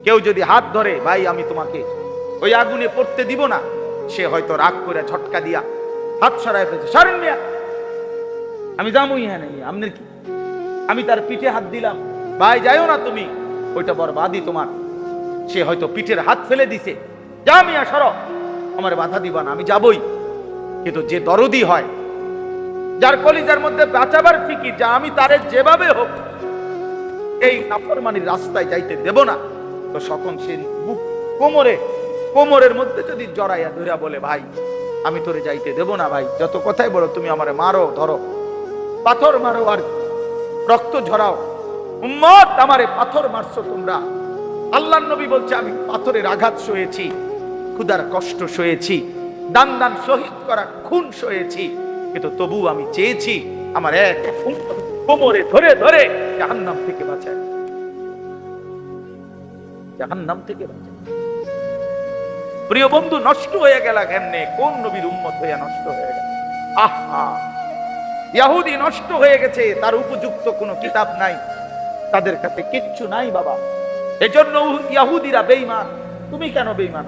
কেউ যদি হাত ধরে, ভাই আমি তোমাকে ওই আগুনে পড়তে দিব না, সে হয়তো রাগ করে ঝটকা দিয়া হাত সরায় ফেলছে, সরেন মিয়া, আমি যাবই হ্যাঁ নেই আপনার কি। আমি তার পিঠে হাত দিলাম, ভাই যাইও না তুমি, ওইটা বরবাদি তোমার। সে হয়তো পিঠের হাত ফেলে দিছে, যা মিয়া সরো, আমার বাধা দিবা না, আমি যাবই। কিন্তু যে দরদি হয়, যার কলিজার মধ্যে বাঁচাবার ফিকির, যা আমি তারে যেভাবে হোক এই নাফরমানির রাস্তায় যাইতে দেব না, তো সকল সে বুক কোমরের মধ্যে যদি জড়াইয়া ধরিয়া বলে, ভাই আমি তোরে যাইতে দেব না, ভাই যত কথাই বলো, তুমি আমারে মারো, ধরো, পাথর মারো আর রক্ত ঝরাও, উম্মত আমারে পাথর মারছো তোমরা। আল্লাহর নবী বলছে, আমি পাথরের আঘাত সয়েছি, ক্ষুধার কষ্ট সয়েছি, দান দান শহীদ করা খুন সয়েছি, কিন্তু তবু আমি চেয়েছি আমার এক কোমরে ধরে ধরে জাহান্নাম থেকে বাঁচায়, জাহান্নাম থেকে বাঁচায়। প্রিয় বন্ধু, নষ্ট হয়ে গেল কেমনে? কোন নবীর উম্মত হইয়া নষ্ট হয়ে গেল? আহা, ইহুদি নষ্ট হয়ে গেছে, তার উপযুক্ত কোনো কিতাব নাই, তাদের কাছে কিচ্ছু নাই বাবা। এজন্য ইহুদিরা বেঈমান। তুমি কেন বেঈমান?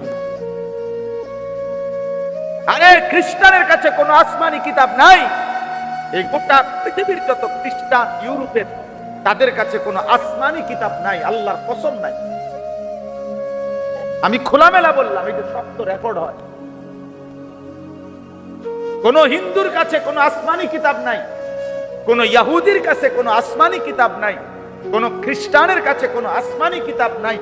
আরে খ্রিস্টানের কাছে কোনো আসমানি কিতাব নাই। এই গোটা পৃথিবীর যত খ্রিস্টান ইউরোপের, তাদের কাছে কোনো আসমানি কিতাব নাই, আল্লাহর কসম নাই। আমি খোলামেলা বললাম, এটা সত্য রেকর্ড হয়। কোন হিন্দুর কাছে কোনো আসমানি কিতাব নাই, কোন ইহুদির কাছে কোনো আসমানি কিতাব নাই, কোন খ্রিস্টানের কাছে কোনো আসমানি কিতাব নাই,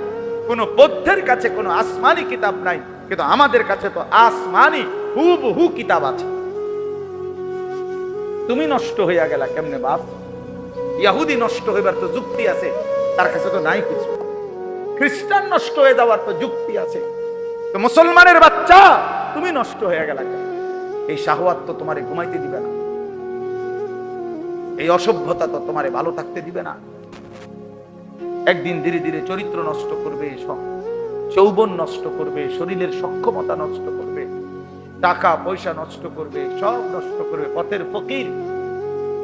কোন বৌদ্ধের কাছে কোনো আসমানি কিতাব নাই, কিন্তু আমাদের কাছে তো আসমানি হুবহু কিতাব আছে। তুমি নষ্ট হইয়া গেলা কেমনে বাপ? ইহুদি নষ্ট হইবার তো যুক্তি আছে, তার কাছে তো নাই কিছু। খ্রিস্টান নষ্ট হয়ে যাওয়ার তো যুক্তি আছে, তো মুসলমানের বাচ্চা তুমি নষ্ট হয়ে গেলা কেন? এই শাহওয়াত তো তোমারে ঘুমাইতে দিবে না, এই অসভ্যতা তো তোমারে ভালো থাকতে দিবে না। একদিন ধীরে ধীরে চরিত্র নষ্ট করবে, যৌবন নষ্ট করবে, শরীরের সক্ষমতা নষ্ট করবে, টাকা পয়সা নষ্ট করবে, সব নষ্ট করবে। পথের ফকির,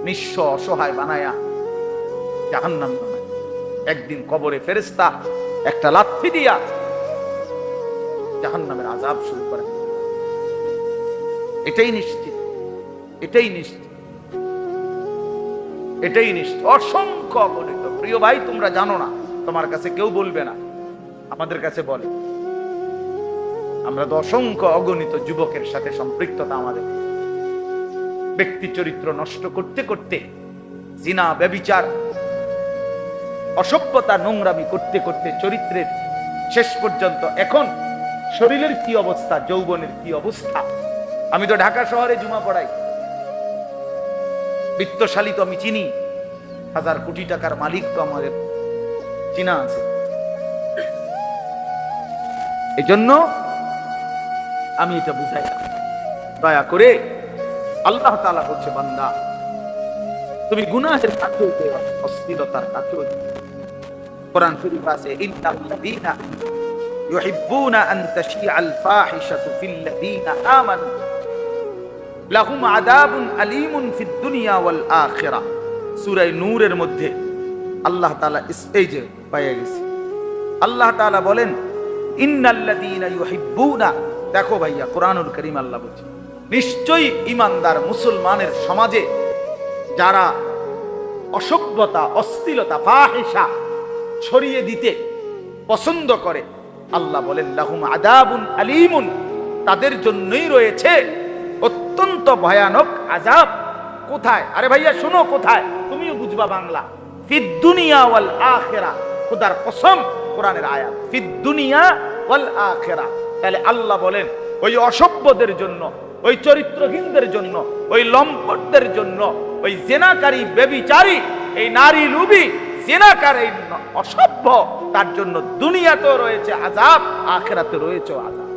নিঃস্ব অসহায় বানায়া জাহান্নাম বানায়। একদিন কবরে ফেরেশতা একটা লাথি দিয়া জাহান্নামের আযাব শুরু করে। এটাই নিশ্চিত, এটাই নিশ্চিত, এটাই নিশ্চিত। অসংখ্য অগণিত। প্রিয় ভাই, তোমরা জানো না, তোমার কাছে কেউ বলবে না, আমাদের কাছে বলে। আমরা তো অসংখ্য অগণিত যুবকের সাথে সম্পৃক্ততা আমাদের। ব্যক্তি চরিত্র নষ্ট করতে করতে, জিনা ব্যভিচার অসভ্যতা নোংরামি করতে করতে চরিত্রের শেষ পর্যন্ত এখন শরীরের কি অবস্থা, যৌবনের কি অবস্থা। আমি তো ঢাকা শহরে জুমা পড়াই, বিত্তশালী তো আমি চিনি, 1000 কোটি টাকার মালিক তো আমাদের চিনা আছে। এই জন্য আমি এটা বুঝাইলাম, দয়া করে। আল্লাহ তাআলা বলছে, বান্দা তুমি গুনাহের কাছে হইতে, অশ্লীলতার কাছে হইতে। কোরআন শরীফ আছে, ইন্নাল্লাযীনা ইউহিব্বুনা আন তাশিআল ফাহিশাতু ফিল্লাযীনা আমানু লাহুম আযাবুন আলীমুন ফিদ দুনিয়া ওয়াল আখিরাহ। সূরা নূরের মধ্যে আল্লাহ তাআলা স্টেজে পাইয়া গেছে। আল্লাহ তাআলা বলেন, ইন্নাল্লাযীনা ইউহিব্বুনা। দেখো ভাইয়া, কোরআনুল কারীম আল্লাহ বলছে, নিশ্চয়ই ঈমানদার মুসলমানের সমাজে যারা অসভ্যতা, অশ্লীলতা, ফাহিশা ছড়িয়ে দিতে পছন্দ করে, আল্লাহ বলেন লাহুম আযাবুন আলীমুন, তাদের জন্যই রয়েছে অত্যন্ত ভয়ানক আযাব। কোথায়? আরে ভাইয়া শোনো, কোথায়? তুমিও বুঝবা বাংলা। ফিদ দুনিয়া ওয়াল আখিরাহ। খোদার কসম, কোরআনের আয়াত, ফিদ দুনিয়া ওয়াল আখিরাহ। তাহলে আল্লাহ বলেন ওই অসভ্যদের জন্য, ওই চরিত্রহীনদের জন্য, ওই লম্পটদের জন্য, ওই জেনাকারী, ব্যভিচারী, এই নারী লুবি, জেনাকার, এই অসভ্য, তার জন্য দুনিয়াতেও রয়েছে আযাব, আখিরাতে রয়েছে আযাব।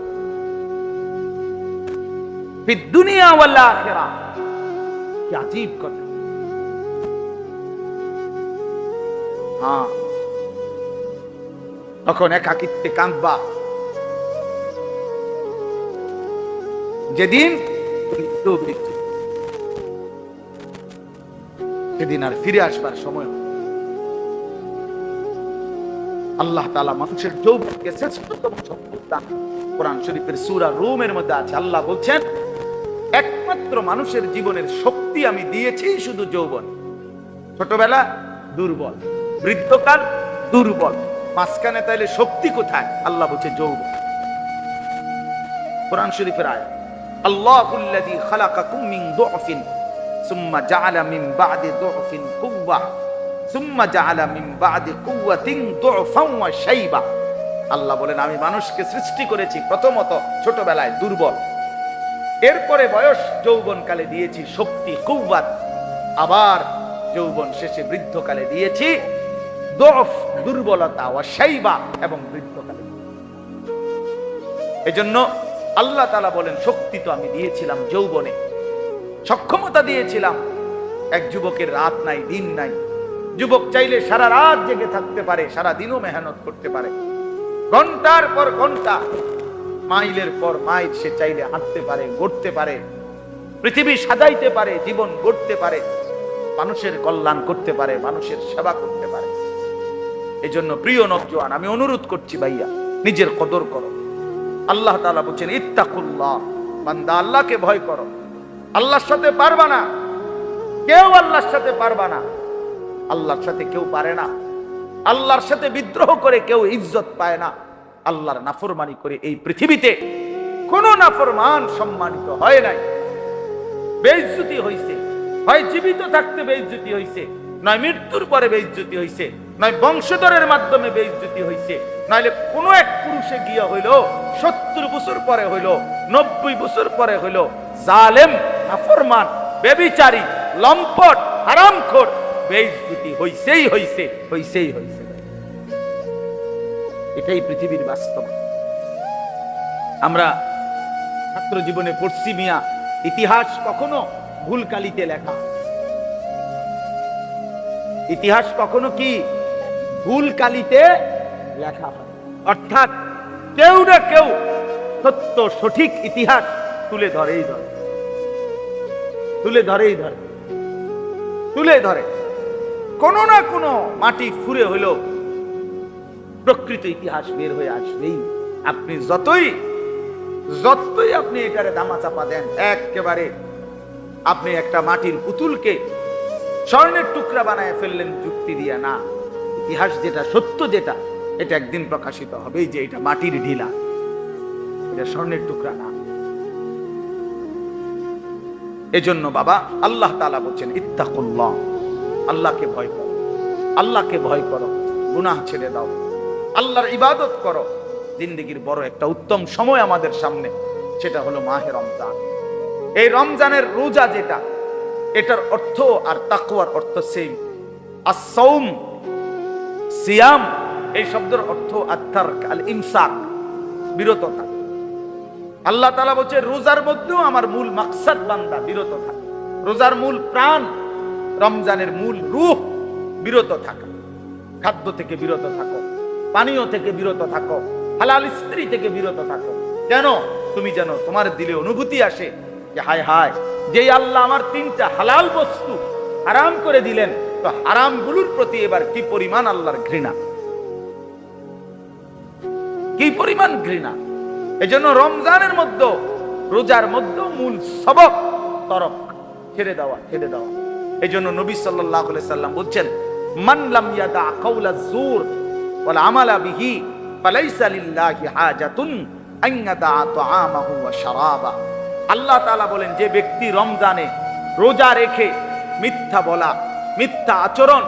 ফিদ দুনিয়া ওয়াল আখিরাহ। কি আজীব কথা। হ্যাঁ, তখন একাকিত্বে কাঁদবা, যেদিন সেদিন আর ফিরে আসবার সময়। আল্লাহ তাআলা মানুষের যৌবনকে শ্রেষ্ঠতম সম্পদ দান। কোরআন শরীফের সূরা রুমের মধ্যে আছে, আল্লাহ বলছেন একমাত্র মানুষের জীবনের শক্তি আমি দিয়েছি শুধু যৌবন। ছোটবেলা দুর্বল, বৃদ্ধকাল দুর্বল, মাঝখানে তাইলে শক্তি কোথায়? আল্লাহ বলছে যৌবন। কোরআন শরীফের আয়াত, আল্লাহুল্লাযী খালাকাকুম মিন দুআফিন সুম্মা জাআলা মিন বা'দি দুআফিন কুওয়া সুম্মা জাআলা মিন বা'দি কুওয়াতিন দুআফান ওয়া শাইবা। আল্লাহ বলেন আমি মানুষকে সৃষ্টি করেছি প্রথমত ছোটবেলায় দুর্বল, এরপরে বয়স যৌবনকালে দিয়েছি শক্তি কুওয়াত, আবার যৌবন শেষে বৃদ্ধকালে দিয়েছি দুআফ দুর্বলতা, ওয়া শাইবা এবং বৃদ্ধকালে। এজন্য আল্লাহ তাআলা বলেন শক্তি তো আমি দিয়েছিলাম যৌবনে, সক্ষমতা দিয়েছিলাম। এক যুবকের রাত নাই দিন নাই, যুবক চাইলে সারা রাত জেগে থাকতে পারে, সারা দিনও মেহনত করতে পারে, ঘন্টার পর ঘন্টা, মাইলের পর মাইল সে চাইলে হাঁটতে পারে, গড়তে পারে, পৃথিবী সাজাইতে পারে, জীবন গড়তে পারে, মানুষের কল্যাণ করতে পারে, মানুষের সেবা করতে পারে। এজন্য প্রিয় নওজোয়ান, আমি অনুরোধ করছি ভাইয়া, নিজের কদর করো। আল্লাহ তাআলা বলেন ইত্তাকুল্লাহ, বান্দা আল্লাহকে ভয় করো। আল্লাহর সাথে পারবা না, কেউ আল্লাহর সাথে পারবা না, আল্লাহর সাথে কেউ পারে না। আল্লাহর সাথে বিদ্রোহ করে কেউ ইজ্জত পায় না। আল্লাহর নাফরমানি করে এই পৃথিবীতে কোন নাফরমান সম্মানিত হয় নাই, বেইজ্জতি হইছে। হয় জীবিত থাকতে বেইজ্জতি হইছে, নয় মৃত্যুর পরে বেইজ্জতি হইছে, নয় বংশধরের মাধ্যমে বেইজ্জতি হইছে, নাইলে কোন এক পুরুষে গিয়া হইল 70 বছর পরে হইল, 90 বছর পরে হইল, জালেম, নাফরমান, ব্যভিচারী, লম্পট, হারামখোর, বেইজ্জতি হইছেই হইছে, হইছেই হইছে। এটাই পৃথিবীর বাস্তব। আমরা ছাত্র জীবনে পড়ছি মিয়া, ইতিহাস কখনো ভুল কালিতে লেখা, ইতিহাস কখনো কি ভুল কালিতে লেখা হয়। অর্থাৎ কেউ না কেউ সত্য সঠিক ইতিহাস তুলে ধরেই ধরে, তুলে ধরেই ধরে, তুলে ধরে। কোন না কোন মাটি ফুরে হইল প্রকৃত ইতিহাস বের হয়ে আসবেই। আপনি যতই যতই আপনি এটারে দামা চাপা দেন, একেবারে আপনি একটা মাটির পুতুলকে স্বর্ণের টুকরা বানায় ফেললেন যুক্তি দিয়া, না, ইতিহাস যেটা সত্য, যেটা এটা একদিন প্রকাশিত হবেই যে এটা মাটির ঢিলা, এটা স্বর্ণের টুকরা না। এজন্য বাবা আল্লাহ তাআলা বলেন ইত্তাকুল্লাহ, আল্লাহকে ভয় করো, আল্লাহকে ভয় করো, গুনাহ ছেড়ে দাও, আল্লাহর ইবাদত করো। জিন্দেগির বড় একটা উত্তম সময় আমাদের সামনে, সেটা হলো মাহে রমজান। এই রমজানের রোজা যেটা, এটার অর্থ আর তাকওয়ার অর্থ সেম। আস-সাওম, সিয়াম, এই শব্দের অর্থ আত-তারক, আল-ইমসাক, বিরত থাকা। আল্লাহ তাআলা বলছে রোজার মধ্যেও আমার মূল মাকসাদ বান্দা বিরত থাকা। রোজার মূল প্রাণ, রমজানের মূল রূহ বিরত থাকা। খাদ্য থেকে বিরত থাকো, পানীয় থেকে বিরত থাকো, হালাল স্ত্রী থেকে বিরত থাকো। কেন? তুমি যেন তোমার দিলে অনুভূতি আসে যে হায় হায়, যেই আল্লাহ আমার 3টা হালাল বস্তু হারাম করে দিলেন, তো হারামগুলোর প্রতি এবার কি পরিমাণ আল্লাহর ঘৃণা, কি পরিমাণ ঘৃণা। এজন্য রমজানের মধ্যে, রোজার মধ্যে মূল সবক তরক, ছেড়ে দেওয়া, ছেড়ে দেওয়া। এজন্য নবী সাল্লাল্লাহু আলাইহি সাল্লাম বলছেন মান লাম ইয়াদা কাওলা যুর ওয়াল আমালা বিহি ফালাইসা লিল্লাহি হাজাতুন আন ইয়াদা তাআমাহু ওয়া শারাবা। আল্লাহ তাআলা বলেন যে ব্যক্তি রমজানে রোজা রেখে মিথ্যা বলা, মিথ্যা আচরণ,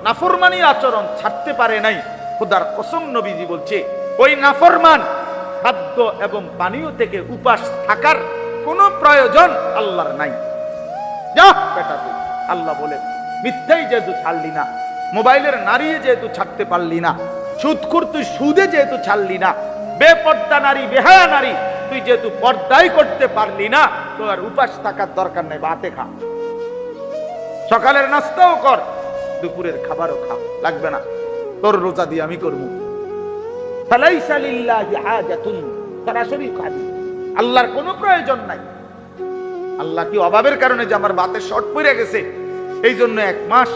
নাফরমানি আচরণ ছাড়তে পারে নাই, খোদার কসম নবীজি বলছে ওই নাফরমান খাদ্য এবং পানীয় থেকে উপাস থাকার কোনো প্রয়োজন আল্লাহর নাই। যা বেটা তুই, আল্লাহ বলেন মিথ্যাই যেহেতু ছাড়লি না, মোবাইলের নারী যেহেতু ছাড়তে পারলি না, সুদখোর তুই সুদে যেহেতু ছাড়লি না, বেপর্দা নারী, বেহায়া নারী তুই যেহেতু পর্দাই করতে পারলি না, তো আর উপাস থাকার দরকার নেই, ভাতে খা, সকালের নাস্তাও কর, দুপুরের খাবারও খা, লাগবে না, তোর রোজা দিয়ে আমি করবো। ফালাইসা লিল্লাহি হাজাতুন, সরাসরি খাবি, আল্লাহর কোনো প্রয়োজন নাই। আল্লাহ কি অভাবের কারণে যে আমার ভাতের শর্ট পড়ে গেছে, এই জন্য 1 মাস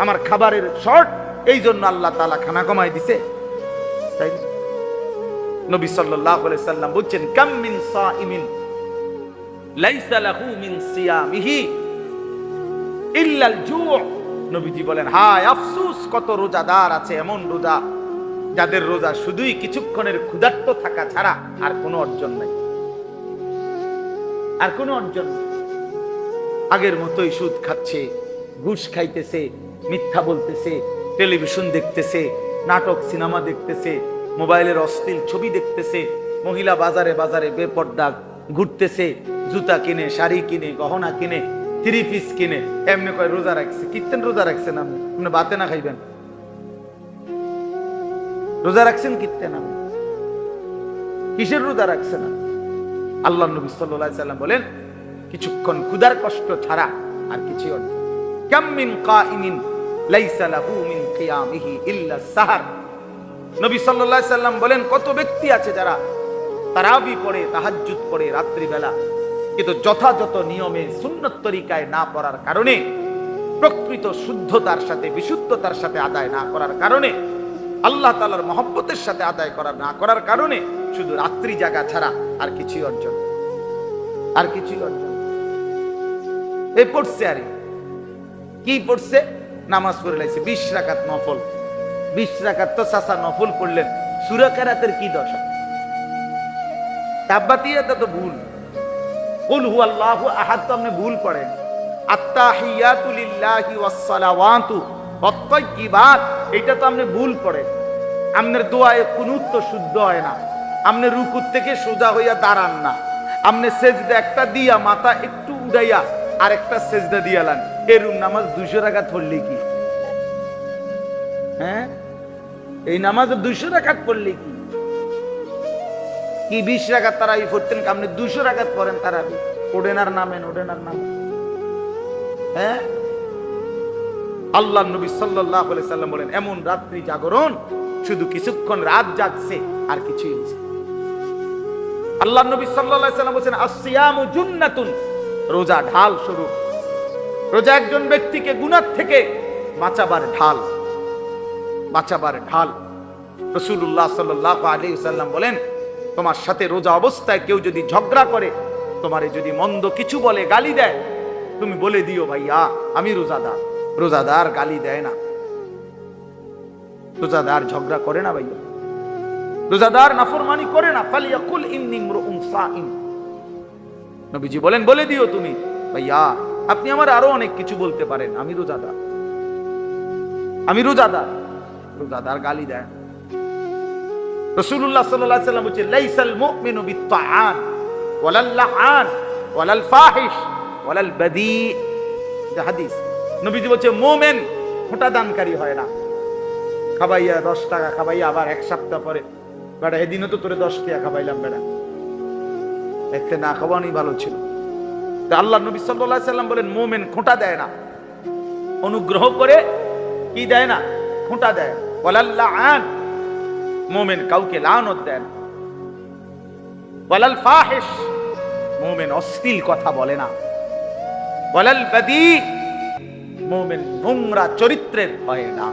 আমার খাবারের শর্ট, এই জন্য আল্লাহ তাআলা খানা কমাই দিছে? তাই না? নবী সাল্লাল্লাহু আলাইহি সাল্লাম বলেন, কাম মিন সাইমিন লাইসা লাহু মিন সিয়ামিহি ইল্লাল জু'। নবীজি বলেন, হায় আফসোস, কত রোজাদার আছে এমন রোজা যাদের রোজা শুধুই কিছুক্ষণের ক্ষুধার্ত থাকা ছাড়া আর কোনো অর্জন নাই, আর কোনো অর্জন নেই। আগের মতোই সুদ খাচ্ছে, ঘুষ খাইতেছে, মিথ্যা বলতেছে, টেলিভিশন দেখতেছে, নাটক সিনেমা দেখতেছে, মোবাইলের অশ্লীল ছবি দেখতেছে, মহিলা বাজারে বাজারে বেপর্দা ঘুরতেছে, জুতা কিনে, শাড়ি কিনে, গহনা কিনে, থ্রি পিস কিনে, এমনি কয় রোজা রাখছে। কিত্তেন রোজা রাখছেন আপনি? আপনি বাতে না খাইবেন? রোজা রাখছেন কিত্তেন? আপনি কিসের রোজা রাখছেন? আল্লাহ নবী সাল্লাল্লাহু আলাইহি সাল্লাম বলেন, কিছুক্ষণ ক্ষুধার কষ্ট ছাড়া আর কিছুই অর্জন। কাম মিন কাইমিন লাইসা লাহু মিন কিয়ামিহি ইল্লা সাহর। নবী সাল্লাল্লাহু আলাইহি সাল্লাম বলেন, কত ব্যক্তি আছে যারা তারাবি পড়ে, তাহাজ্জুদ পড়ে রাত্রি বেলা, কিন্তু যথাযথ নিয়মে সুন্নত তরিকায় না পড়ার কারণে, প্রকৃত শুদ্ধতার সাথে বিশুদ্ধতার সাথে আদায় না করার কারণে, আল্লাহ তাআলার মহব্বতের সাথে আদায় না করার কারণে শুধু রাত্রি জাগা ছাড়া আর কিছুই অর্জন, আর কিছুই অর্জন। এই পড়ছে, আরে কি পড়ছে? নামাজ পড়ে লাইছে 20 রাকাত নফল। 20 রাকাত তো চাচা নফল পড়লেন, সূরা কেরাতের কি দশা? তাব্বাতিয়াতা তো ভুল, কুল হুয়াল্লাহু আহাদ তো আপনি ভুল পড়েন, আত্তাহিয়াতু লিল্লাহি ওয়াস সালাওয়াতু ওয়াত তাইয়্যিবাত এটা তো আপনি ভুল পড়েন। আপনার দোয়ায়ে কুনুত তো শুদ্ধ হয় না, আপনি রুকুর থেকে সোজা হইয়া দাঁড়ান না, আপনি সেজদা একটা দিয়া মাথা একটু উড়াইয়া আর একটা সেজদা দিয়ালেন, এরকম নামাজ 200 রাকাত পড়লে কি? হ্যাঁ, এই নামাজ 200 রাকাত পড়লে কি? কি 20 রাকাত তারাবি পড়তেন, আপনি 200 রাকাত পড়েন তারাবি? ওঠেন আর নামেন, ওঠেন আর নামেন। হ্যাঁ, আল্লাহ নবী সাল্লাল্লাহু আলাইহি সাল্লাম বলেন, এমন রাত্রি জাগরণ শুধু কিছুক্ষণ রাত জাগছে আর কিছুই হচ্ছে। আল্লাহ নবী সাল্লাল্লাহু আলাইহি সাল্লাম বলেন, আসিয়ামু জুন্নাতুন, রোজা ঢাল স্বরূপ। রোজা একজন ব্যক্তিকে গুনাহ থেকে বাঁচাবার ঢাল, বাঁচাবার ঢাল। রাসূলুল্লাহ সাল্লাল্লাহু আলাইহি সাল্লাম বলেন, তোমার সাথে রোজা অবস্থায় কেউ যদি ঝগড়া করে, তোমারে যদি মন্দ কিছু বলে, গালি দেয়, তুমি বলে দিও, ভাইয়া আমি রোজাদার। রোজাদার গালি দেয় না, রোজাদার ঝগড়া করে না ভাইয়া, রোজাদার নাফরমানি করে না। ফালিয়াকুল ইন্নী ইমরুউন সাইম। নবীজি বলেন, বলে দিও তুমি, ভাইয়া আপনি আমার আরো অনেক কিছু বলতে পারেন, আমি রোজাদার, আমি রোজাদার। রোজাদার গালি দেয়। রাসূলুল্লাহ সাল্লাল্লাহু আলাইহি ওয়াসাল্লাম বলেন, লাইসাল মুমিনু বিত্তাআন ওয়ালাল লাআন ওয়ালাল ফাহিশ ওয়ালাল বাদী। এটা হাদিস। নবীজি বলেন, মুমিন খোঁটা দানকারী হয় না। খাবাইয়া 10 টাকা খাবাইয়া আবার এক সপ্তাহ পরে, বেটা এদিনও তো তোরে 10 টাকা খাবাইলাম, বেটা দেখতে না খাওয়ানি ভালো ছিল। তা আল্লাহ নবী সাল্লাল্লাহু আলাইহি ওয়াসাল্লাম বলেন, মুমিন খোঁটা দেয় না, অনুগ্রহ করে কি দেয় না? খোঁটা দেয়। ওয়ালাল লাআন, মুমিন কাউকে লানত দেয় না। ওয়ালাল ফাহিশ, মুমিন অশ্লীল কথা বলে না। ওয়ালাল বাদী, মুমিন নোংরা চরিত্রের হয় না।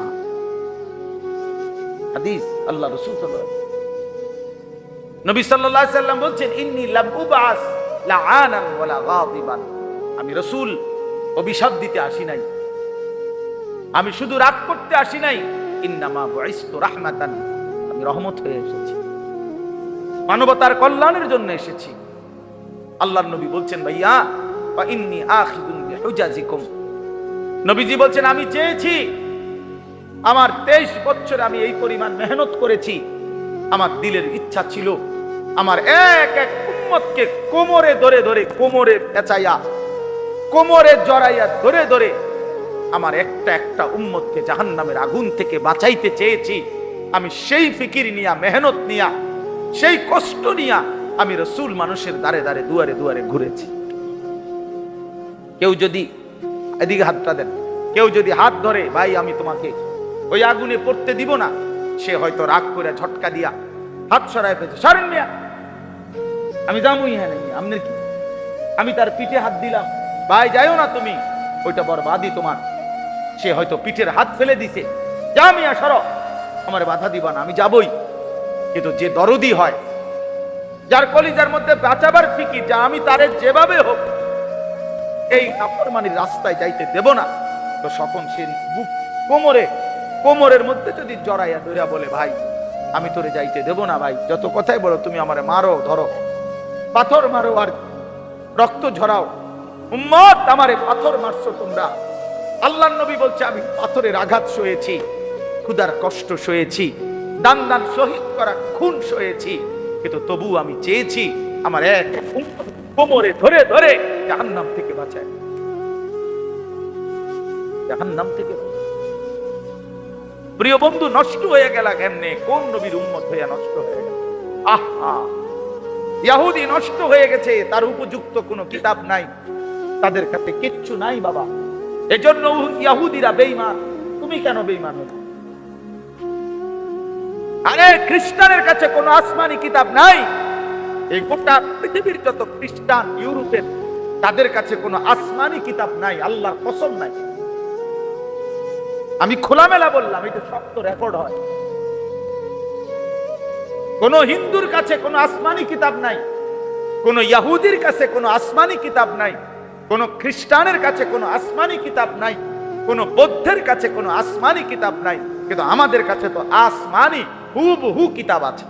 হাদিস আল্লাহ রাসূল সাল্লাল্লাহু আলাইহি ওয়াসাল্লাম। নবী সাল্লাল্লাহু আলাইহি ওয়াসাল্লাম বলেন, ইন্নী লাম উবআস লাআনান ওয়ালা গাদিবান। আমি রাসূল অভিশাপ দিতে আসি নাই, আমি শুধু রাগ করতে আসি নাই। ইন্নামা বুইসতু রাহমাতান, আমি রহমত হয়ে এসেছি, মানবতার কল্যাণের জন্য এসেছি। আল্লাহর নবী বলছেন, ভাইয়া ওয়া ইন্নী আখিযুন বিহুজাজিকুম। নবীজি বলছেন, আমি চেয়েছি, আমার 23 বছর আমি এই পরিমাণ মেহনত করেছি, আমার দিলের ইচ্ছা ছিল আমার এক এক উম্মতকে কোমরে ধরে ধরে, কোমরে পেঁচাইয়া, কোমরে জড়াইয়া ধরে ধরে আমার একটা একটা উম্মতকে জাহান্নামের আগুন থেকে বাঁচাইতে চেয়েছি। আমি সেই ফিকির নিয়া, মেহনত নিয়া, সেই কষ্ট নিয়া আমি রাসূল মানুষের দ্বারে দ্বারে, দুয়ারে দুয়ারে ঘুরেছি। কেউ যদি এদিকে হাতটা দেন, কেউ যদি হাত ধরে, ভাই আমি তোমাকে ওই আগুনে পড়তে দিব না, সে হয়তো রাগ করে ঝটকা দিয়া হাত সরায় ফেলছে, সরেন মিয়া, আমি যাবই হ্যাঁ নেই, আপনার কি? আমি তার পিঠে হাত দিলাম, ভাই যাইও না তুমি, ওইটা বরবাদি তোমার। সে হয়তো পিঠের হাত ফেলে দিছে, যা মিয়া সরো, আমার বাধা দিবা না, আমি যাবই। কিন্তু যে দরদি হয়, যার কলিজার মধ্যে বাঁচাবার ফিকির, যা আমি তারে যেভাবে হোক এই নাফরমানির রাস্তায় যাইতে দেব না, তো সকল সে বুক কোমরের মধ্যে যদি জড়াইয়া ধরিয়া বলে, ভাই আমি তোরে যাইতে দেব না, ভাই যত কথাই বলো, তুমি আমারে মারো, ধরো, পাথর মারো আর রক্ত ঝরাও, উম্মত আমারে পাথর মারছো তোমরা। আল্লাহর নবী বলছে, আমি পাথরের আঘাত সয়েছি, ক্ষুধার কষ্ট সয়েছি, দান দান শহীদ করা খুন সয়েছি, কিন্তু তবু আমি চেয়েছি আমার এক কোমরে ধরে ধরে জাহান্নাম থেকে বাঁচায়, জাহান্নাম থেকে। প্রিয় বন্ধু, নষ্ট হয়ে গেল কেমনে? কোন নবীর উম্মত হইয়া নষ্ট হয়ে গেল? আহা, ইহুদি নষ্ট হয়ে গেছে, তার উপযুক্ত কোনো কিতাব নাই, তাদের কাছে কিচ্ছু নাই বাবা। এজন্য ইহুদিরা বেঈমান। তুমি কেন বেঈমান হলে? আরে খ্রিস্টানের কাছে কোনো আসমানি কিতাব নাই। এই গোটা পৃথিবীর যত খ্রিস্টান ইউরোপের, তাদের কাছে কোনো আসমানি কিতাব নাই, আল্লাহর কসম নাই। আমি খোলামেলা বললাম, এটা সত্য, রেকর্ড হয়। কোন হিন্দুর কাছে কোনো আসমানি কিতাব নাই, কোন ইহুদির কাছে কোনো আসমানি কিতাব নাই, কোন খ্রিস্টানের কাছে কোনো আসমানি কিতাব নাই, কোন বৌদ্ধের কাছে কোনো আসমানি কিতাব নাই, কিন্তু আমাদের কাছে তো আসমানি হুবহু কিতাব আছে।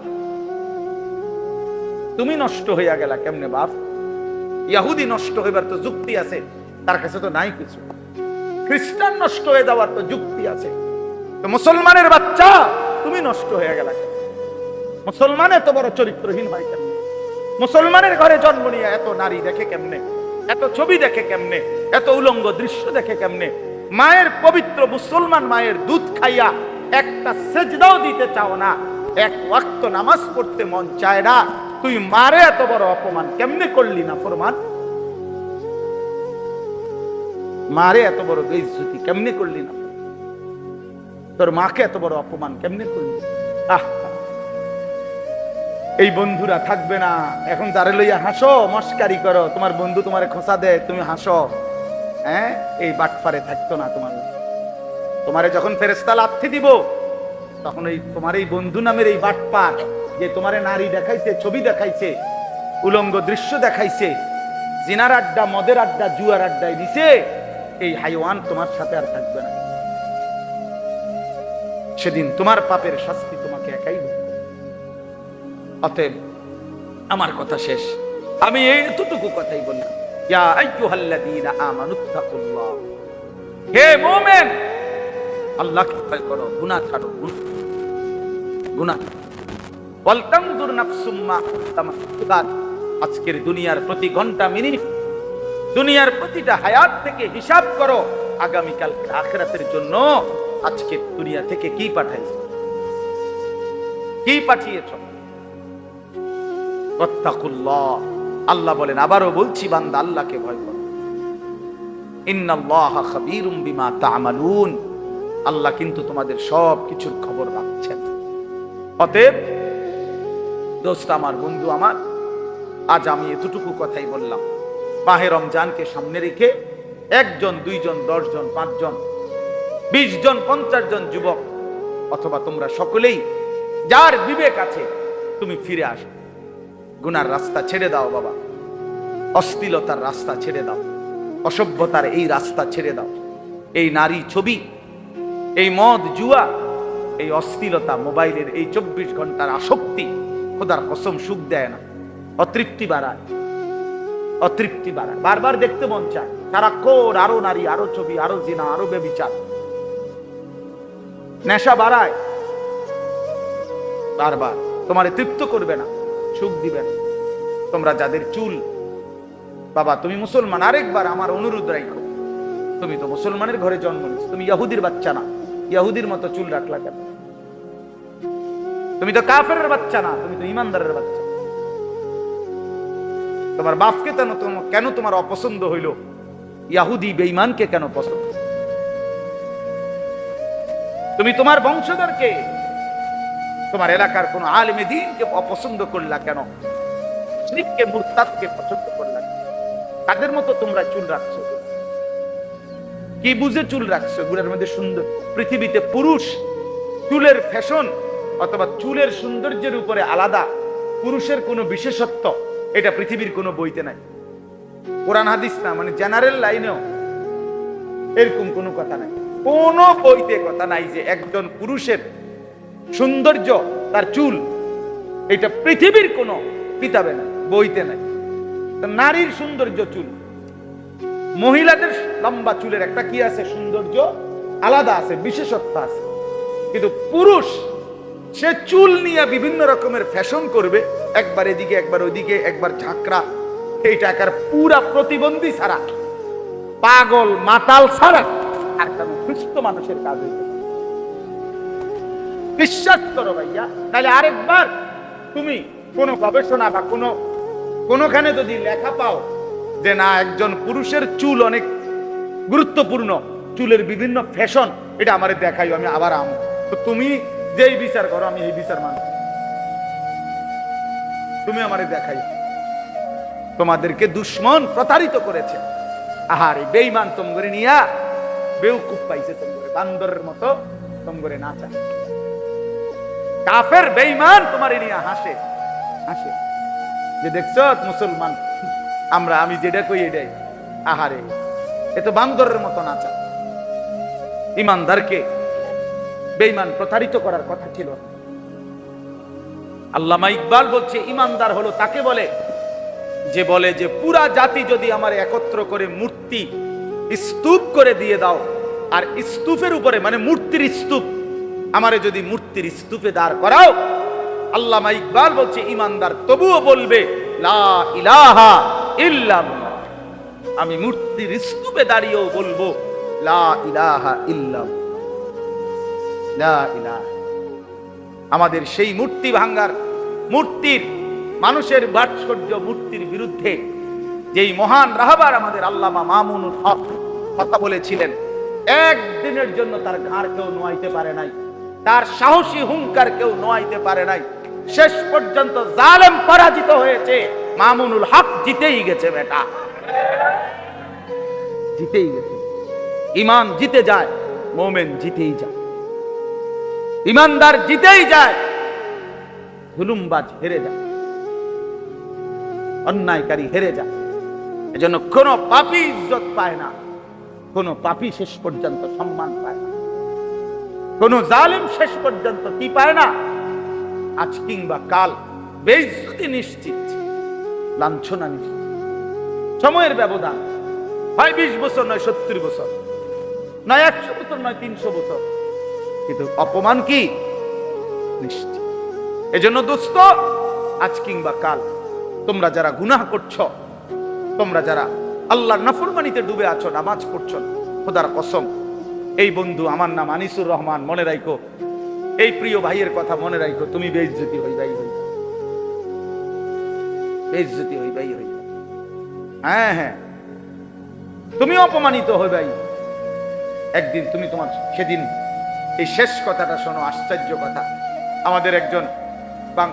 তুমি নষ্ট হইয়া গেলা কেমনে বাপ? ইহুদি নষ্ট হইবার তো যুক্তি আছে, তার কাছে তো নাই কিছু। খ্রিস্টান নষ্ট হয়ে যাওয়ার তো যুক্তি আছে, তো মুসলমানের বাচ্চা তুমি নষ্ট হয়ে গেলা। মুসলমান এত বড় চরিত্রহীন হয় কেমনে? মুসলমানের ঘরে জন্ম নিয়ে এত নারী দেখে কেমনে? এত ছবি দেখে কেমনে? এত উলঙ্গ দৃশ্য দেখে কেমনে? মায়ের পবিত্র মুসলমান মায়ের দুধ খাইয়া একটা সেজদাও দিতে চাও না, এক ওয়াক্ত নামাজ পড়তে মন চায় না, তুই মারে এত বড় অপমান কেমনে করলি? না ফরমান, মারে এত বড় বেইজ্জতি কেমনে করলি? না তোর মাকে এত বড় অপমান কেমনে করলি? আহ, এই বন্ধুরা থাকবে না। এখন যারে লইয়া হাসো, মস্কারি করো, তোমার বন্ধু তোমারে খোঁচা দেয়, তুমি হাসো, হ্যাঁ, এই বাটফারে থাকতো না। তোমারে যখন ফেরেশতা লাথি দিব, তখন এই তোমার এই বন্ধু নামের এই বাটপার, যে তোমারে নারী দেখাইছে, ছবি দেখাইছে, উলঙ্গ দৃশ্য দেখাইছে, জিনার আড্ডা, মদের আড্ডা, জুয়ার আড্ডায় দিছে, এই হাইওয়ান তোমার সাথে আর থাকবে না। সেদিন তোমার পাপের শাস্তি তোমাকে একাই ভোগ। অতএব আমার কথা শেষ, আমি এতটুকু কথাই বললাম, ইয়া আইয়ুহাল্লাযীনা আমানুত্তাকুল্লাহ, হে মুমিন, আল্লাহকে ভয় করো, গুনাহ ছাড়ো, গুনাহ। ওয়াল তানজুর নাফসুম মা কাদ্দামাত, আজকের দুনিয়ার প্রতি ঘন্টা মিনিট, দুনিয়ার প্রতিটা হায়াত থেকে হিসাব করো, আগামীকাল আখিরাতের জন্য আজকে দুনিয়া থেকে কি পাঠাইছো, কি পাঠিয়েছো। ওয়াত্তাকুল্লাহ, আল্লাহ বলেন, আবারও বলছি বান্দা, আল্লাহকে ভয় করো। ইন্নাল্লাহা খাবীরুম বিমা তা'মালুন, আল্লাহ কিন্তু তোমাদের সব কিছুর খবর রাখছেন। অতএব দোস্ত আমার, বন্ধু আমার, আজ আমি এতটুকু কথাই বললাম। মাহে রমজানকে সামনে রেখে 1 জন, 2 জন, 10 জন, 5 জন, 20 জন, 50 জন যুবক, অথবা তোমরা সকলেই যার বিবেক আছে, তুমি ফিরে আসো, গুনার রাস্তা ছেড়ে দাও বাবা, অশ্লীলতার রাস্তা ছেড়ে দাও, অসভ্যতার এই রাস্তা ছেড়ে দাও। এই নারী ছবি, এই মদ জুয়া, এই অশ্লীলতা, মোবাইলের এই 24 ঘন্টার আসক্তি, খোদার কসম সুখ দেয় না, অতৃপ্তি বাড়ায়, অতৃপ্তি বাড়ায়, বারবার দেখতে মন চায়, সারাক্ষণ আরো নারী, আরো ছবি, আরো জিনা, আরো ব্যভিচার, নেশা বাড়ায়, বারবার তোমারে তৃপ্ত করবে না, সুখ দিবে না। তোমরা যাদের চুল, বাবা তুমি মুসলমান, আরেকবার আমার অনুরোধ রাখো, তুমি তো মুসলমানের ঘরে জন্ম নিয়েছো, তুমি ইহুদির বাচ্চা না, ইহুদির মতো চুল রাখলা কেন? তুমি তো কাফেরের বাচ্চা না, তুমি তো ইমানদারের বাচ্চা। তোমার বাপকে কেন তোমার অপছন্দ হইল? ইহুদি বেঈমানকে কেন পছন্দ? তুমি তোমার বংশধরকে, তোমার এলাকার কোন আলেমে দ্বীনকে অপছন্দ করলা কেন? মুশরিককে, মুরতাদকে পছন্দ করলা? তাদের মতো তোমরা চুল রাখছো, কি বুঝে চুল রাখছো? গুড়ের মধ্যে সুন্দর, পৃথিবীতে পুরুষ চুলের ফ্যাশন অথবা চুলের সৌন্দর্যের উপরে আলাদা পুরুষের কোনো বিশেষত্ব, এটা পৃথিবীর কোনো বইতে নাই। কোরআন হাদিস না, মানে জেনারেল লাইনেও এরকম কোনো কথা নাই। কোন বইতে কথা নাই যে একজন পুরুষের সৌন্দর্য তার চুল, এটা পৃথিবীর কোনো কিতাবে নাই, বইতে নাই। নারীর সৌন্দর্য চুল, মহিলাদের লম্বা চুলের একটা কি আছে, সৌন্দর্য আলাদা আছে, বিশেষত্ব আছে। কিন্তু পুরুষ সে চুল নিয়ে বিভিন্ন রকমের ফ্যাশন করবে, একবার এদিকে একবার ওইদিকে, একবার ঝাঁকড়া, এইটা একার পুরা প্রতিবন্ধী ছাড়া, পাগল মাতাল ছাড়া আর কোনো সুস্থ মানুষের কাজ হইতে পারে। বিশ্বাস করো ভাইয়া, তাহলে আরেকবার তুমি কোনো গবেষণা বা কোনোখানে যদি লেখা পাও যে না একজন পুরুষের চুল অনেক গুরুত্বপূর্ণ, চুলের বিভিন্ন ফ্যাশন, এটা আমারে দেখাইও, আমি আবার আম। তো তুমি যেই বিচার করো আমি এই বিচার মানি, তুমি আমারে দেখাই। তোমাদেরকে দুশ্মন প্রতারিত করেছে, আহারে বেঈমান তোমগরে নিয়া বেউকুফ পাইছে, তোমগরে বান্দরের মতো তোমগরে নাচা। কাফের বেঈমান তোমারে নিয়া হাসে হাসে, যে দেখছো মুসলমান আমরা, আমি যেটা কই এটাই, আহারে এ তো বান্দরের মতো নাচা। ইমানদারকে বেঈমান প্রতারিত করার কথা ছিল। আল্লামা ইকবাল বলছে ইমানদার হলো তাকে বলে যে পুরা জাতি যদি আমার একত্র করে মূর্তি স্তূপ করে দিয়ে দাও, আর স্তূপের উপরে মানে মূর্তির স্তূপ, আমারে যদি মূর্তির স্তূপে দাঁড় করাও, আল্লামা ইকবাল বলছে ইমানদার তবুও বলবে লা ইলাহা ইল্লাল্লাহ। আমি মূর্তির স্তূপে দাঁড়িয়েও বলবো লা ইলাহা ইল্লাল্লাহ, লা ইলাহা। আমাদের সেই মূর্তি ভাঙ্গার, মূর্তির মানুষের ভাস্কর্য মূর্তির বিরুদ্ধে যেই মহান রাহবার আমাদের আল্লামা মামুনুল হক কথা বলেছিলেন, একদিনের জন্য তার ঘাড় কেউ নোয়াইতে পারে নাই, তার সাহসী হুঙ্কার কেউ নোয়াইতে পারে নাই। শেষ পর্যন্ত জালেম পরাজিত হয়েছে, মামুনুল হক জিতেই গেছে। বেটা জিতেই গেছে। ঈমান জিতে যায়, মুমিন জিতেই যায়, ঈমানদার জিতেই যায়, জুলুমবাজ হেরে যায়, অন্যায়কারী হেরে যায়। এজন্য কোন পাপী ইজ্জত পায় না, কোন পাপী শেষ পর্যন্ত সম্মান পায় না, কোন জালিম শেষ পর্যন্ত কি পায় না, আজ কিংবা কাল বেইজ্জতি নিশ্চিত, লাঞ্ছনা নিশ্চিত। সময়ের ব্যবধান হয় 20 বছর, নয় 70 বছর, নয় 100 বছর, নয় 300 বছর, কিন্তু অপমান কি নিশ্চিত। এজন্য দোস্ত, আজ কিংবা কাল তোমরা যারা গুনাহ করছো, তোমরা যারা আল্লাহর নাফরমানিতে ডুবে আছো, নামাজ পড়ছো, খোদার কসম, এই বন্ধু আমার নাম আনিসুর রহমান, মনে রাখো, এই প্রিয় ভাইয়ের কথা মনে রাখো, তুমি বেইজ্জতি হইবাই হইবা, বেইজ্জতি হইবাই হইবা। হ্যাঁ হ্যাঁ, তুমি অপমানিত হইবাই একদিন। তুমি তোমার সেদিন এই শেষ কথাটা শোনো, আশ্চর্য কথা। আমাদের একজন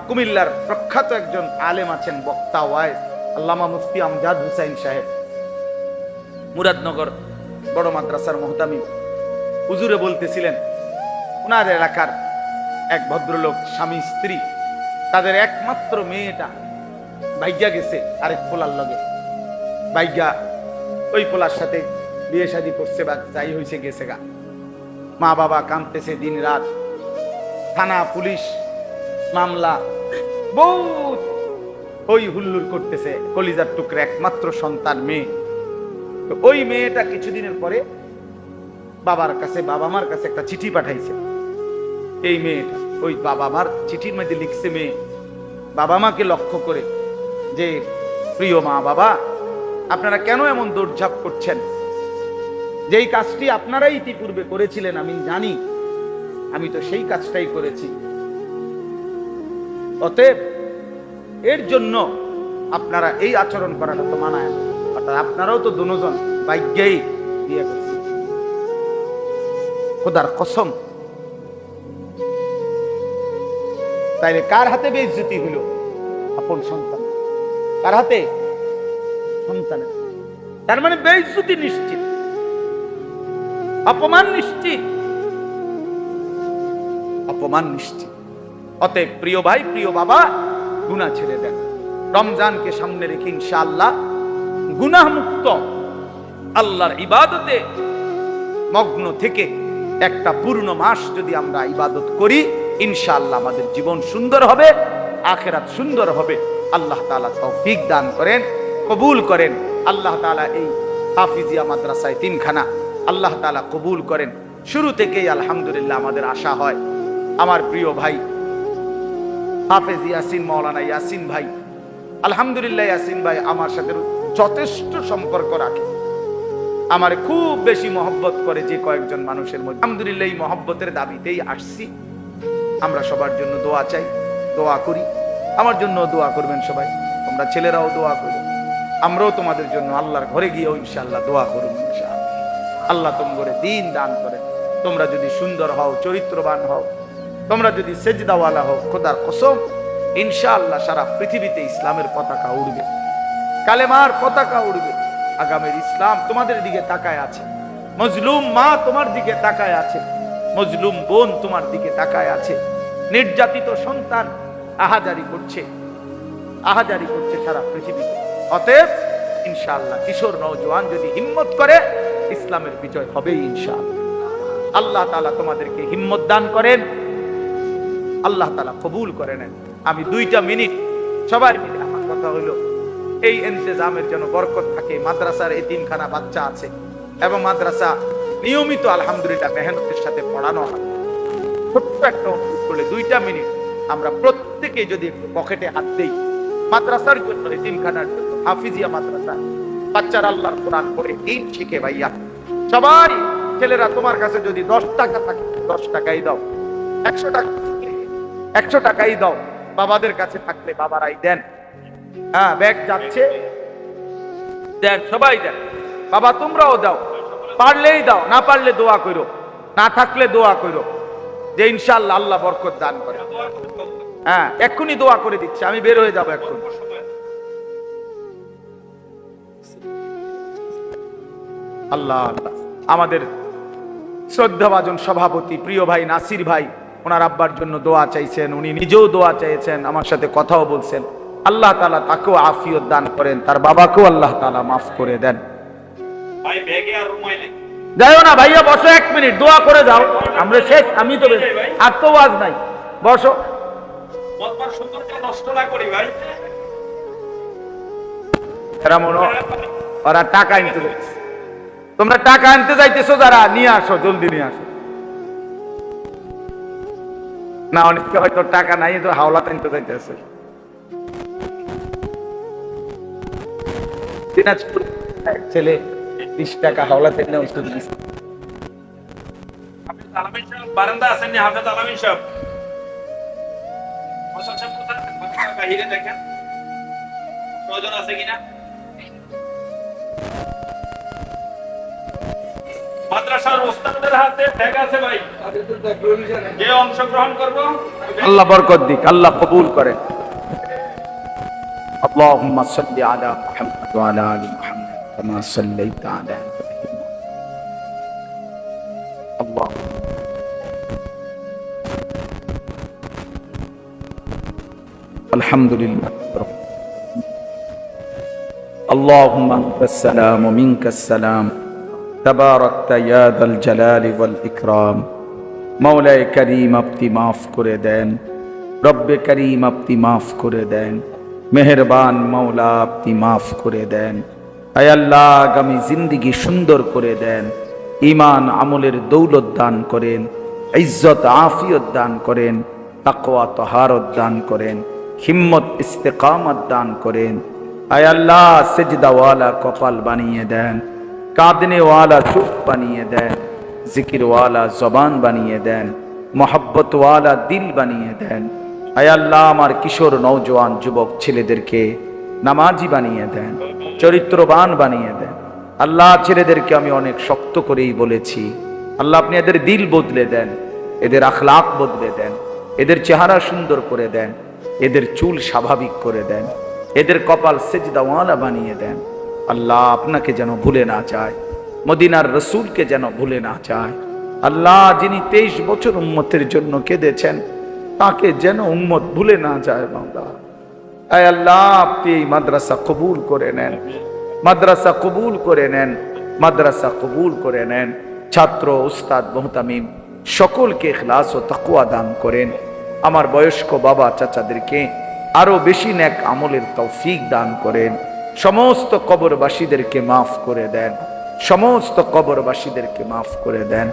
কুমিল্লার প্রখ্যাত একজন আলেম আছেন, বক্তা ওয়াইজ, আল্লামা মুফতি আমজাদ হুসাইন সাহেব, মুরাদনগর বড় মাদ্রাসার মুহতামিম, হুজুরে বলতেছিলেন ওনার এলাকার এক ভদ্রলোক, স্বামী স্ত্রী, তাদের একমাত্র মেয়েটা ভাইগা গেছে আরেক পোলার লগে, ভাইগা ওই পোলার সাথে বিয়ে শাদী করছে বা যাই হয়েছে গেছে গা। মা বাবা কাঁদতেছে দিন রাত, থানা পুলিশ মামলা, বহুত ওই হুল্লুর করতেছে, কলিজার টুকরা একমাত্র সন্তান মেয়ে। তো ওই মেয়েটা কিছুদিনের পরে বাবার কাছে, বাবা মার কাছে একটা চিঠি পাঠাইছে। এই মেয়েটা ওই বাবা মার চিঠির মধ্যে লিখছে মেয়ে বাবা মাকে লক্ষ্য করে যে, প্রিয় মা বাবা, আপনারা কেন এমন দৌড়ঝাঁপ করছেন? যেই কাজটি আপনারাই ইতিপূর্বে করেছিলেন আমি জানি, আমি তো সেই কাজটাই করেছি। অতএব এর জন্য আপনারা এই আচরণ করাটা তো মানায় না। অর্থাৎ আপনারাও তো দুজন ভাগ্যেই বিয়ে করছেন, খোদার কসম। তাইলে কার হাতে বেইজ্জতি হইল? আপন সন্তান। কার হাতে? সন্তানের। তার মানে বেইজ্জতি নিশ্চিত, অপমান নিশ্চিত, অপমান নিশ্চিত। অতএব প্রিয় ভাই, প্রিয় বাবা, গুনাহ ছেড়ে দেন। রমজানকে সামনে রেখে ইনশাআল্লাহ গুনাহ মুক্ত আল্লাহর ইবাদতে মগ্ন থেকে একটা পূর্ণ মাস যদি আমরা ইবাদত করি, ইনশাআল্লাহ আমাদের জীবন সুন্দর হবে, আখিরাত সুন্দর হবে। আল্লাহ তাআলা তৌফিক দান করেন, কবুল করেন। আল্লাহ তাআলা এই হাফিজিয়া মাদ্রাসায় 3 খানা আল্লাহ তাআলা কবুল করেন। শুরু থেকেই আলহামদুলিল্লাহ আমাদের আশা হয়, আমার প্রিয় ভাই হাফেজ ইয়াসিন, মাওলানা ইয়াসিন ভাই, আলহামদুলিল্লাহ ইয়াসিন ভাই আমার সাথে যথেষ্ট সম্পর্ক রাখে, আমার খুব বেশি মহব্বত করে যে কয়েকজন মানুষের মধ্যে। আলহামদুলিল্লাহ এই মহব্বতের দাবিতেই আসছি। আমরা সবার জন্য দোয়া চাই, দোয়া করি। আমার জন্য দোয়া করবেন সবাই, তোমরা ছেলেরাও দোয়া করো, আমরাও তোমাদের জন্য আল্লাহর ঘরে গিয়েও ইনশাআল্লাহ দোয়া করব। ইনশাআল্লাহ আল্লাহ তোমাদের দিন দান করেন। তোমরা যদি সুন্দর হও, চরিত্রবান হও, তোমরা যদি সেজদাওয়ালা হও, খোদার কসম ইনশাআল্লাহ সারা পৃথিবীতে ইসলামের পতাকা উড়বে, কালেমার পতাকা উড়বে। আগামীর ইসলাম তোমাদের দিকে তাকায় আছে, মজলুম মা তোমার দিকে তাকায় আছে, মজলুম বোন তোমার দিকে তাকায় আছে, নির্যাতিত সন্তান আহাজারি করছে সারা পৃথিবীতে। অতএব ইনশাআল্লাহ কিশোর নওজোয়ান যদি হিম্মত করে, ইসলামের বিজয় হবেই ইনশাআল্লাহ। আল্লাহ তাআলা তোমাদেরকে হিম্মত দান করেন, আল্লাহ তাআলা কবুল করে নেন। আমি 2টা মিনিট সবার মিলে আমার কথা হলো, এই ইন্তজামের জন্য বরকত থাকে। মাদ্রাসার এতিমখানা বাচ্চা আছে এবং মাদ্রাসা নিয়মিত আলহামদুলিল্লাহ মেহনতের সাথে পড়ানো হয়। ছোট্ট একটা অনুরোধ করলে 2টা মিনিট আমরা প্রত্যেকে যদি একটু পকেটে হাত দেই, মাদ্রাসার জন্য, এতিমখানার জন্য, হাফিজিয়া মাদ্রাসা বাচ্চারা আল্লাহর কোরআন পড়ে দিন শিখে। ভাইয়া সবাই ছেলেরা, তোমার কাছে যদি 10 টাকা থাকে 10 টাকাই দাও, 100 টাকাই দাও। বাবাদের কাছে থাকলে বাবারাই দেন। হ্যাঁ, ব্যাগ যাচ্ছে, দেন, সবাই দেন। বাবা তোমরাও দাও, পারলেই দাও, না পারলে দোয়া করো, না থাকলে দোয়া করো যে ইনশাআল্লাহ আল্লাহ বরকত দান করে। হ্যাঁ, এক্ষুনি দোয়া করে দিচ্ছি, আমি বের হয়ে যাবো এখন। আল্লাহ আল্লাহ। আমাদের শ্রদ্ধাভাজন সভাপতি প্রিয় ভাই নাসির ভাই, ওনার আব্বার জন্য দোয়া চাইছেন, উনি নিজেও দোয়া চাইছেন, আমার সাথে কথাও বলছেন। আল্লাহ তাআলা তাকেও আফিয়ত দান করেন, তার বাবাকেও আল্লাহ তাআলা মাফ করে দেন। যাও না ভাইয়া, বসো 1 মিনিট, দোয়া করে যাও, আমরা শেষ। আমি তো আর তো ওয়াজ নাই, বসো। ওরা টাকা আনতে যাচ্ছে, তোমরা টাকা আনতে যাইতেছো যারা, নিয়ে আসো, জলদি নিয়ে আসো। না, অনেকে হয়তো টাকা নাই, তো হাওলা আনতে যাইতেছে। দিনাজপুর ছেলে 20 টাকা হাওলা তেলে ওষুধ দিচ্ছে। বারান্দা আছেন না হাফেজ আলামিন সাহেব? মশাল সাহেব কোথায়? বাহিরে দেখেন প্রয়োজন আছে কিনা। মাদ্রাসার ওস্তাদের হাতে ব্যাগ আছে ভাই, যে অংশগ্রহণ করব আল্লাহ বরকত দিক, আল্লাহ কবুল করেন। আল্লাহুম্মা সাল্লি আলা মুহাম্মাদ ওয়া আলা আলি মুহাম্মাদ কামা সাল্লাইতা আলা ইব্রাহিম। আল্লাহ আলহামদুলিল্লাহ। اللهم أنت السلام ومنك السلام تباركت يا ذا الجلال والإكرام। مولاي كريم আপনি মাফ করে দেন, রব্বে করিম আপনি মাফ করে দেন, মেহেরবান মাওলা আপনি মাফ করে দেন। আয় আল্লাহ, আগামী জিন্দেগি সুন্দর করে দেন, ঈমান আমলের দৌলত দান করেন, ইজ্জত আফিয়ত দান করেন, তাকওয়া তাহারত দান করেন, হিম্মত ইস্তেকামত দান করেন। আয় আল্লাহ, সেজদাওয়ালা কপাল বানিয়ে দেন, কাঁদনেওয়ালা চোখ বানিয়ে দেন, জিকিরওয়ালা জবান বানিয়ে দেন, মোহাব্বতওয়ালা দিল বানিয়ে দেন। আয় আল্লাহ, আমার কিশোর নওজোয়ান যুবক ছেলেদেরকে নামাজি বানিয়ে দেন, চরিত্রবান বানিয়ে দেন। আল্লাহ, ছেলেদেরকে আমি অনেক শক্ত করেই বলেছি, আল্লাহ আপনি এদের দিল বদলে দেন, এদের আখলাক বদলে দেন, এদের চেহারা সুন্দর করে দেন, এদের চুল স্বাভাবিক করে দেন, এদের কপাল সেজদাওয়ালা বানিয়ে দেন। আল্লাহ, আপনাকে যেন ভুলে না যায়, মদিনার রসুলকে যেন ভুলে না যায়। আল্লাহ, যিনি 23 বছর উম্মতের জন্য কেঁদেছেন, তাকে যেন উম্মত ভুলে না যায় মাওলা। আয় আল্লাহ, আপনি এই মাদ্রাসা কবুল করে নেন, মাদ্রাসা কবুল করে নেন, মাদ্রাসা কবুল করে নেন। ছাত্র, উস্তাদ, মুহতামিম সকলকে ইখলাস ও তাকওয়া দান করেন। আমার বয়স্ক বাবা চাচাদেরকে আরো বেশি নেক আমলের তৌফিক দান করেন। সমস্ত কবরবাসীদেরকে মাফ করে দেন, সমস্ত কবরবাসীদেরকে মাফ করে দেন।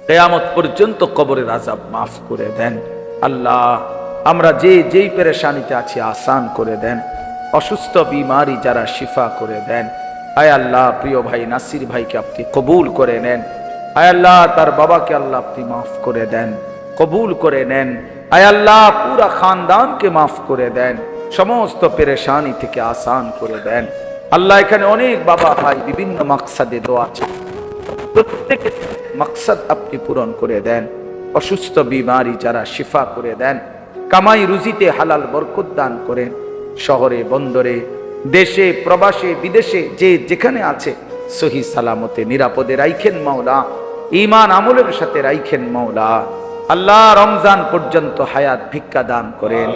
কিয়ামত পর্যন্ত কবরের আযাব মাফ করে দেন। আল্লাহ, আমরা যেই পেরেশানিতে আছি আসান করে দেন। অসুস্থ বিমারি যারা শিফা করে দেন। আয় আল্লাহ, প্রিয় ভাই নাসির ভাইকে আপনি কবুল করে নেন। আয় আল্লাহ, তার বাবাকে আল্লাহ আপনি মাফ করে দেন, কবুল করে নেন। আয় আল্লাহ, পুরা খানদানকে মাফ করে দেন, সমস্ত পেরেশানি থেকে আসান করে দেন। আল্লাহ, এখানে অনেক বাবা ভাই বিভিন্ন মাকসাদে দোয়া আছে, প্রত্যেকের মাকসাদ আপনি পূরণ করে দেন। অসুস্থ বিমারি যারা শিফা করে দেন। কামাই রুজিতে হালাল বরকত দান করেন। শহরে বন্দরে, দেশে প্রবাসে বিদেশে যে যেখানে আছে সহি সালামতে নিরাপদে রাইখেন মাওলা, ঈমান আমলের সাথে রাইখেন মাওলা। আল্লাহ, রমজান পর্যন্ত হায়াত ভিক্ষা দান করেন,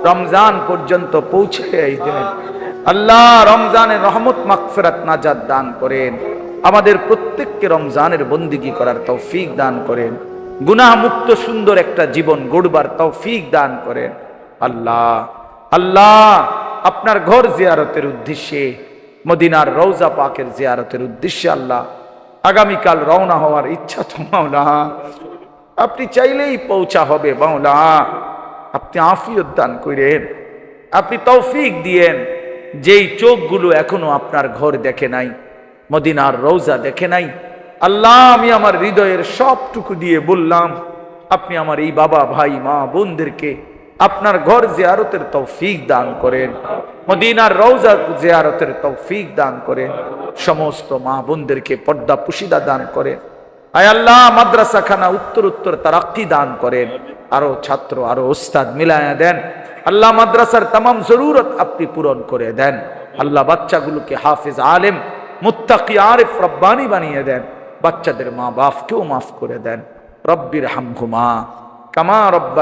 রমজান পর্যন্ত পৌঁছে দেন। আল্লাহ, রমজানের রহমত মাগফিরাত নাজাত দান করেন। আমাদের প্রত্যেককে রমজানের বন্দিগি করার তৌফিক দান করেন। গুনাহ মুক্ত সুন্দর একটা জীবন গড়বার তৌফিক দান করেন। আল্লাহ, আল্লাহ, আপনার ঘর জিয়ারতের উদ্দেশ্যে, মদিনার রওজা পাকের জিয়ারতের উদ্দেশ্যে আল্লাহ আগামীকাল রওনা হওয়ার ইচ্ছা তো মাওলা, আপনি চাইলেই পৌঁছা হবে মাওলা। আপনি আফিয়ত দান করেন, আপনি তৌফিক দিয়েন। যেই চোখগুলো এখনো আপনার ঘর দেখে নাই, মদিনার রওজা দেখে নাই, আল্লাহ, আমি আমার হৃদয়ের সবটুকু দিয়ে বললাম, আপনি আমার এই বাবা ভাই মা বোনদেরকে আপনার ঘর জিয়ারতের তৌফিক দান করেন, মদিনার রওজা জিয়ারতের তৌফিক দান করেন। সমস্ত মা বোনদেরকে পর্দা পুশিদা দান করেন। আয় আল্লাহ, মাদ্রাসা খানা উত্তর উত্তর তারাক্কি দান করেন। আরো ছাত্র, আরো ওস্তাদ মিলায়া দেন। আল্লাহ, মাদ্রাসার তামাম জরুরত আপনি পূরণ করে দেন। আল্লাহ, বাচ্চাগুলোকে হাফেজ, আলেম, মুত্তাকি, আরিফ, রব্বানি বানিয়ে দেন। বাচ্চাদের মা বাপকেও মাফ করে দেন। রব্বির হামহুমা কামা রব্বা